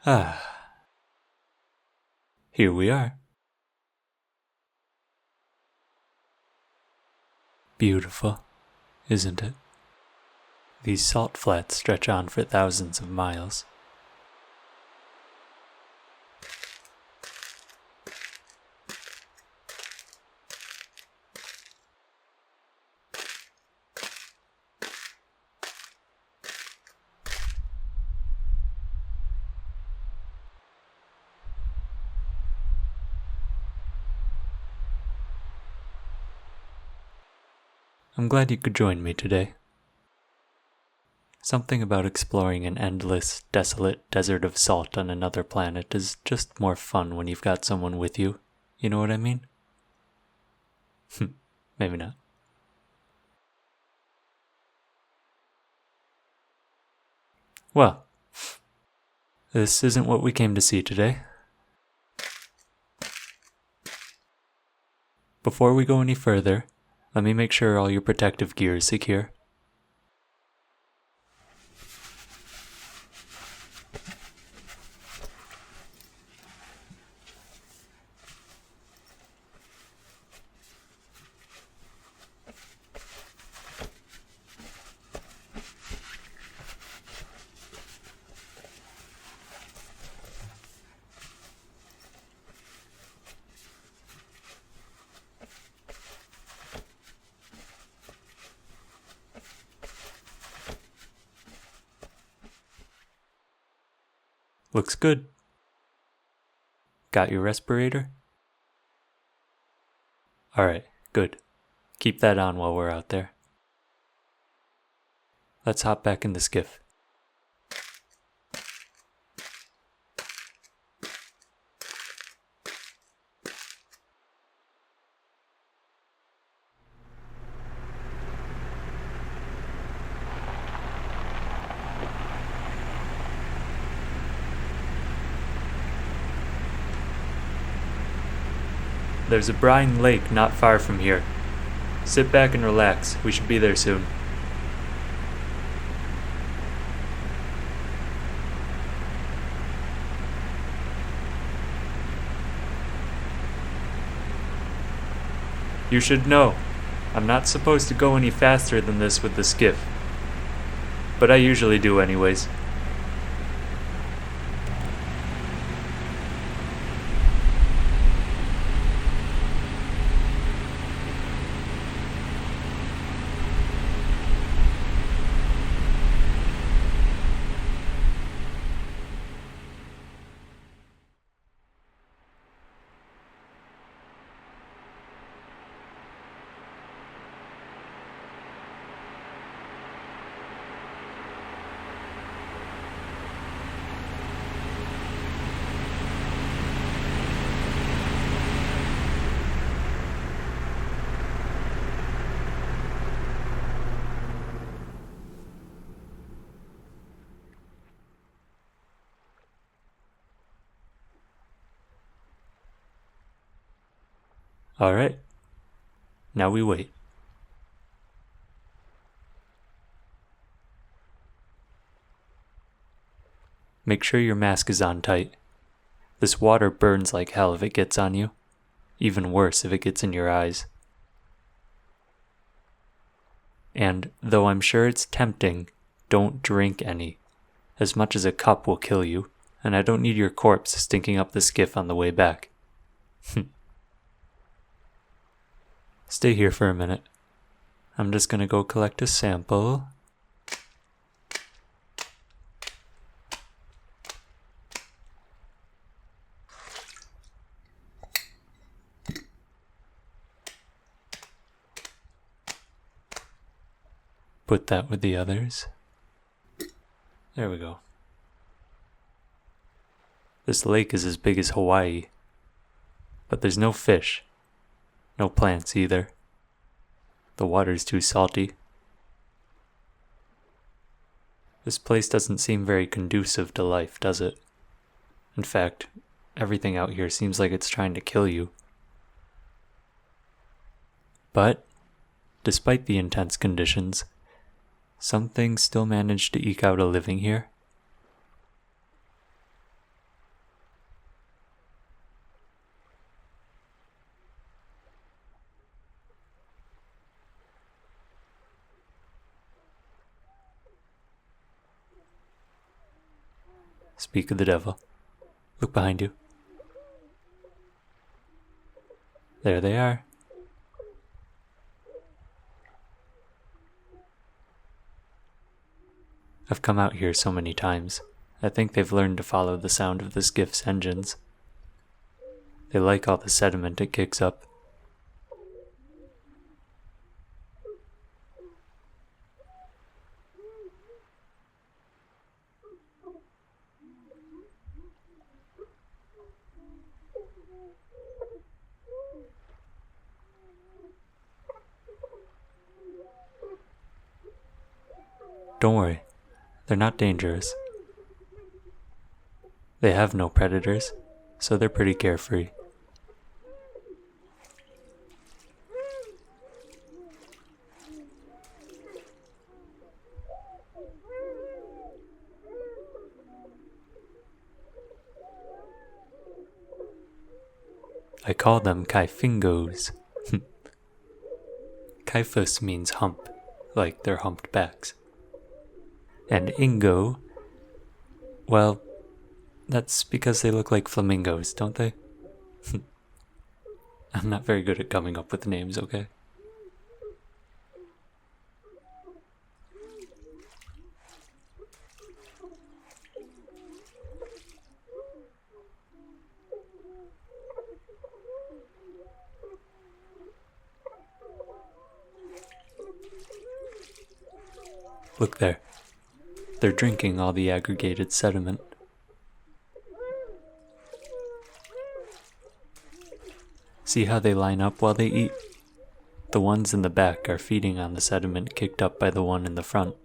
Ah, here we are. Beautiful, isn't it? These salt flats stretch on for thousands of miles. I'm glad you could join me today. Something about exploring an endless, desolate desert of salt on another planet is just more fun when you've got someone with you. You know what I mean? Maybe not. Well, this isn't what we came to see today. Before we go any further, let me make sure all your protective gear is secure. Looks good. Got your respirator? Alright, good. Keep that on while we're out there. Let's hop back in the skiff. There's a brine lake not far from here. Sit back and relax. We should be there soon. You should know, I'm not supposed to go any faster than this with the skiff. But I usually do anyways. Alright. Now we wait. Make sure your mask is on tight. This water burns like hell if it gets on you. Even worse if it gets in your eyes. And though I'm sure it's tempting, don't drink any. As much as a cup will kill you, and I don't need your corpse stinking up the skiff on the way back. Stay here for a minute. I'm just gonna go collect a sample. Put that with the others. There we go. This lake is as big as Hawaii. But there's no fish. No plants either. The water's too salty. This place doesn't seem very conducive to life, does it? In fact, everything out here seems like it's trying to kill you. But, despite the intense conditions, some things still manage to eke out a living here. Speak of the devil. Look behind you. There they are. I've come out here so many times. I think they've learned to follow the sound of the skiff's engines. They like all the sediment it kicks up. Don't worry, they're not dangerous. They have no predators, so they're pretty carefree. I call them Kyphingos. Kyphos means hump, like their humped backs. And Ingo, well, that's because they look like flamingos, don't they? I'm not very good at coming up with names, okay? Look there. They're drinking all the aggregated sediment. See how they line up while they eat? The ones in the back are feeding on the sediment kicked up by the one in the front.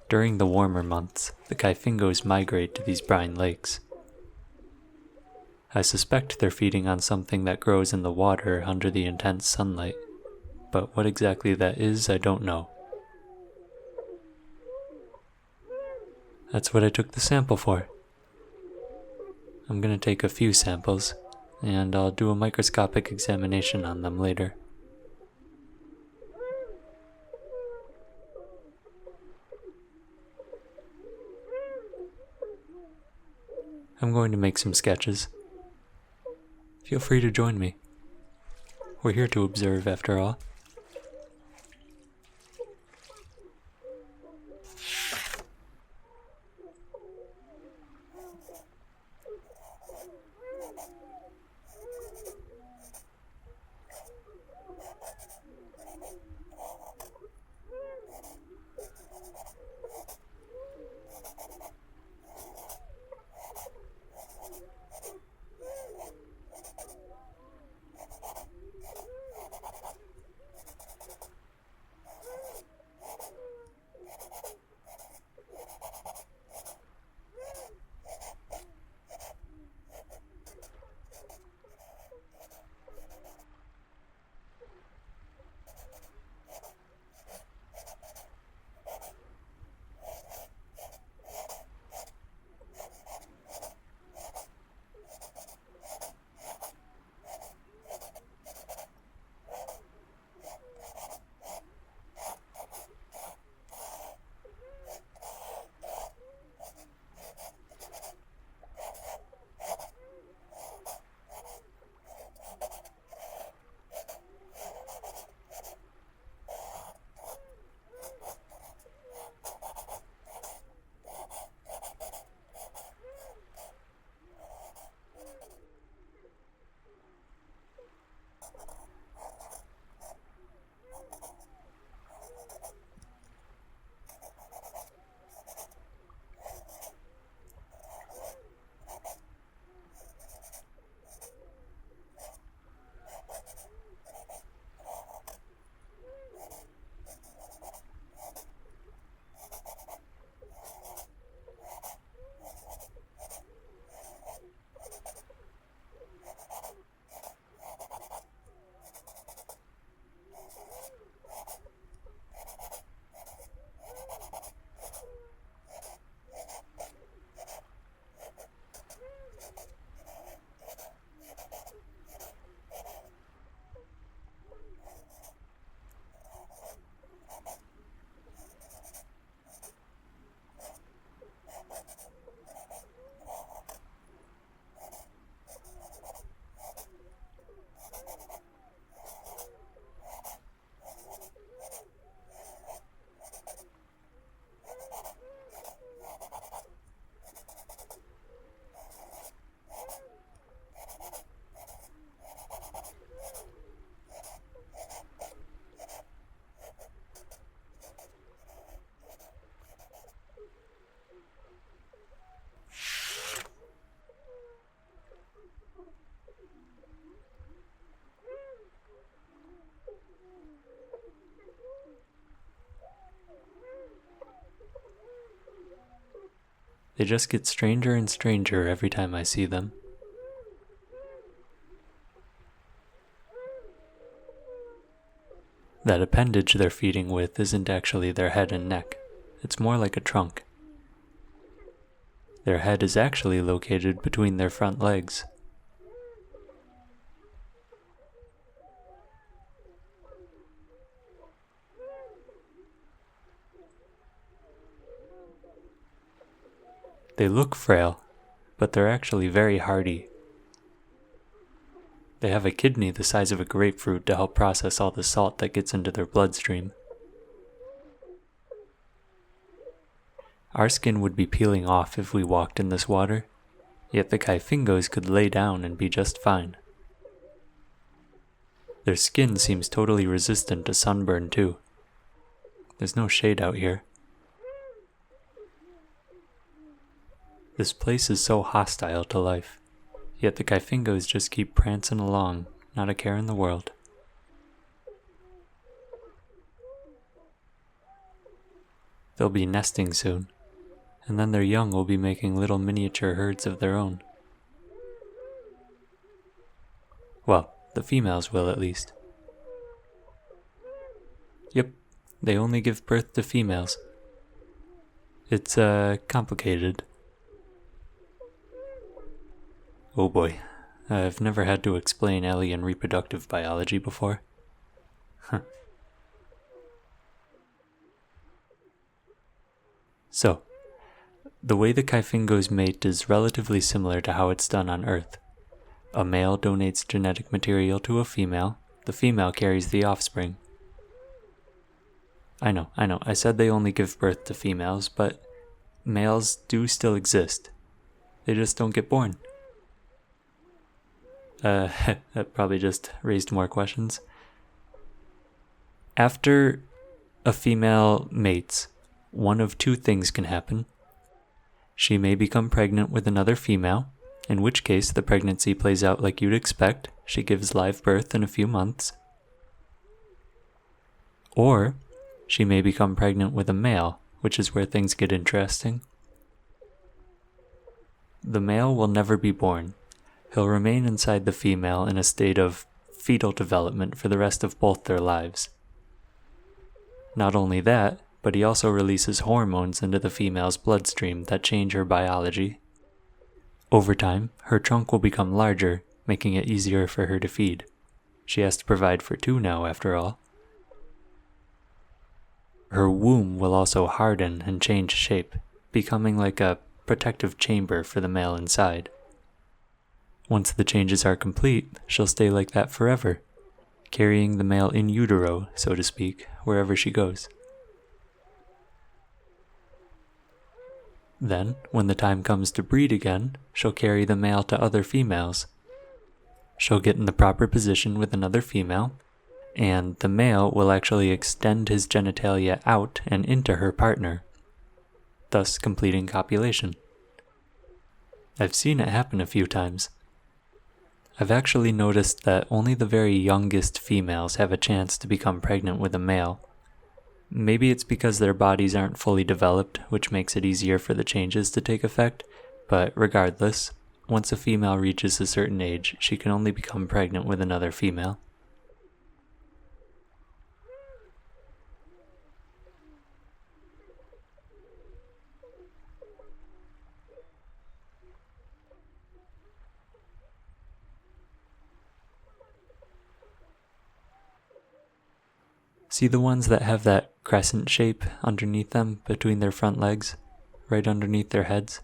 During the warmer months, the Kyphingos migrate to these brine lakes. I suspect they're feeding on something that grows in the water under the intense sunlight, but what exactly that is, I don't know. That's what I took the sample for. I'm gonna take a few samples, and I'll do a microscopic examination on them later. I'm going to make some sketches. Feel free to join me. We're here to observe, after all. They just get stranger and stranger every time I see them. That appendage they're feeding with isn't actually their head and neck. It's more like a trunk. Their head is actually located between their front legs. They look frail, but they're actually very hardy. They have a kidney the size of a grapefruit to help process all the salt that gets into their bloodstream. Our skin would be peeling off if we walked in this water, yet the Kyphingos could lay down and be just fine. Their skin seems totally resistant to sunburn too. There's no shade out here. This place is so hostile to life, yet the Kyphingos just keep prancing along, not a care in the world. They'll be nesting soon, and then their young will be making little miniature herds of their own. Well, the females will at least. Yep, they only give birth to females. It's, complicated. Oh boy, I've never had to explain alien reproductive biology before. So, the way the Kyphingos mate is relatively similar to how it's done on Earth. A male donates genetic material to a female, the female carries the offspring. I know, I said they only give birth to females, but males do still exist. They just don't get born. That probably just raised more questions. After a female mates, one of two things can happen. She may become pregnant with another female, in which case the pregnancy plays out like you'd expect. She gives live birth in a few months. Or she may become pregnant with a male, which is where things get interesting. The male will never be born. He'll remain inside the female in a state of fetal development for the rest of both their lives. Not only that, but he also releases hormones into the female's bloodstream that change her biology. Over time, her trunk will become larger, making it easier for her to feed. She has to provide for two now, after all. Her womb will also harden and change shape, becoming like a protective chamber for the male inside. Once the changes are complete, she'll stay like that forever, carrying the male in utero, so to speak, wherever she goes. Then, when the time comes to breed again, she'll carry the male to other females. She'll get in the proper position with another female, and the male will actually extend his genitalia out and into her partner, thus completing copulation. I've seen it happen a few times. I've actually noticed that only the very youngest females have a chance to become pregnant with a male. Maybe it's because their bodies aren't fully developed, which makes it easier for the changes to take effect, but regardless, once a female reaches a certain age, she can only become pregnant with another female. See the ones that have that crescent shape underneath them, between their front legs, right underneath their heads?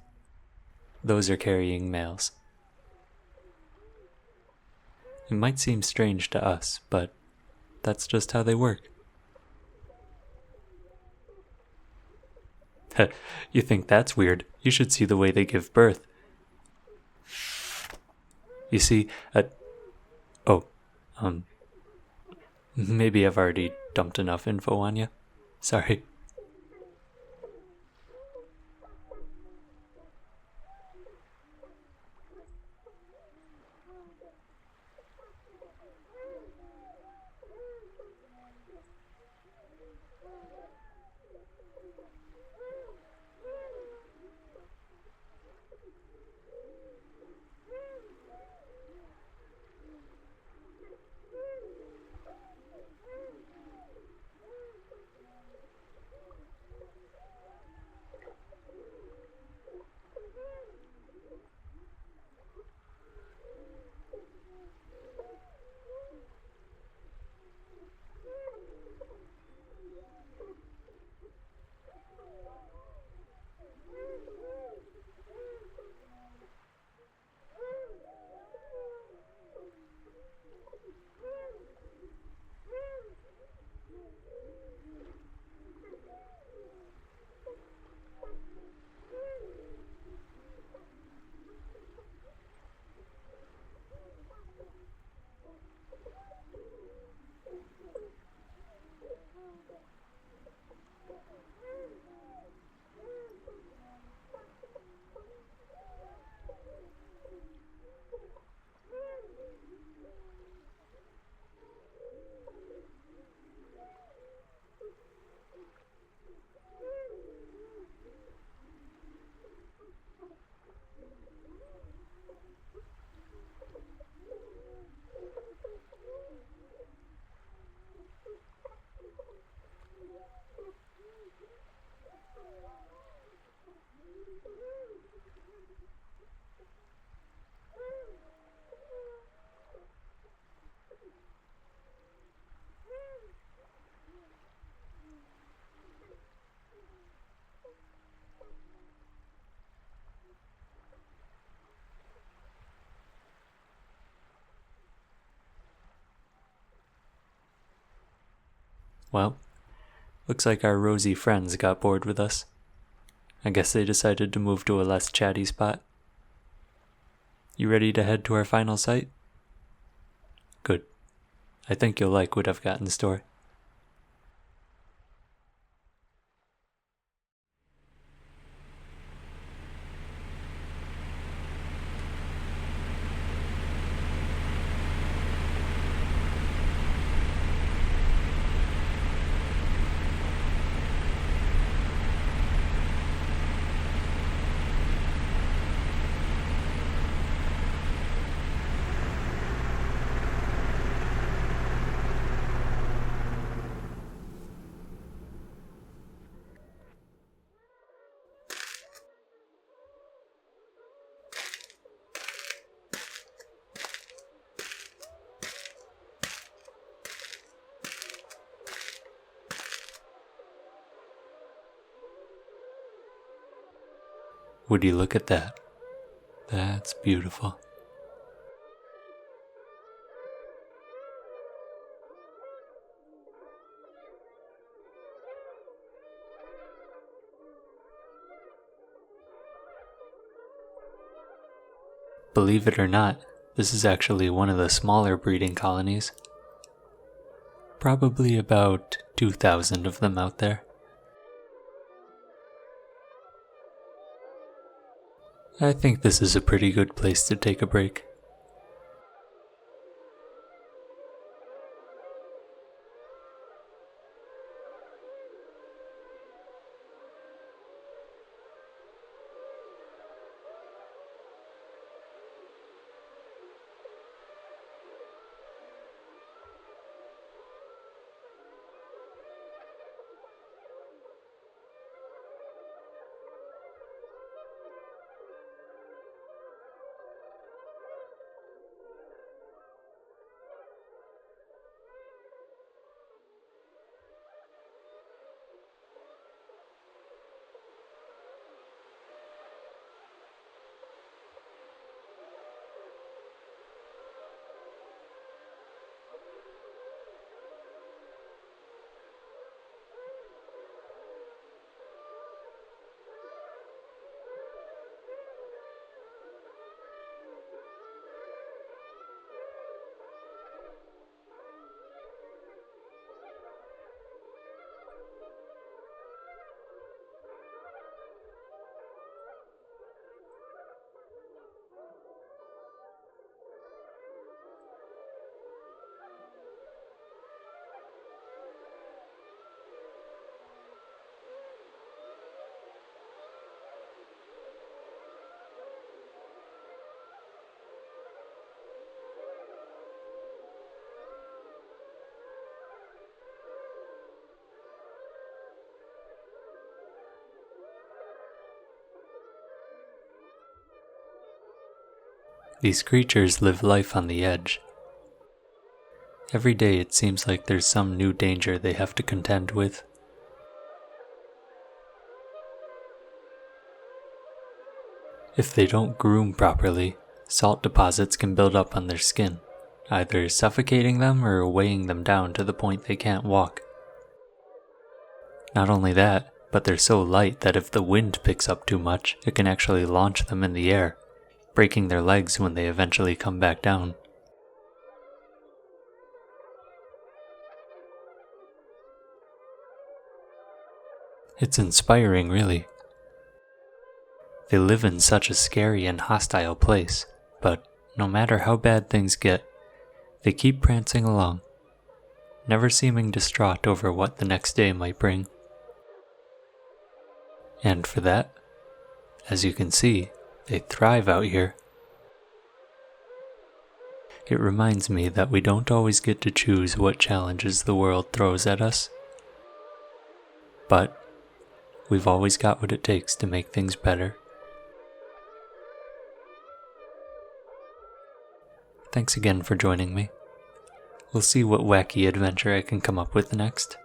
Those are carrying males. It might seem strange to us, but that's just how they work. You think that's weird? You should see the way they give birth. You see, maybe I've already dumped enough info on you. Sorry. Well, looks like our rosy friends got bored with us. I guess they decided to move to a less chatty spot. You ready to head to our final site? Good. I think you'll like what I've got in store. Would you look at that? That's beautiful. Believe it or not, this is actually one of the smaller breeding colonies. Probably about 2,000 of them out there. I think this is a pretty good place to take a break. These creatures live life on the edge. Every day it seems like there's some new danger they have to contend with. If they don't groom properly, salt deposits can build up on their skin, either suffocating them or weighing them down to the point they can't walk. Not only that, but they're so light that if the wind picks up too much, it can actually launch them in the air, breaking their legs when they eventually come back down. It's inspiring, really. They live in such a scary and hostile place, but no matter how bad things get, they keep prancing along, never seeming distraught over what the next day might bring. And for that, as you can see, they thrive out here. It reminds me that we don't always get to choose what challenges the world throws at us, but we've always got what it takes to make things better. Thanks again for joining me. We'll see what wacky adventure I can come up with next.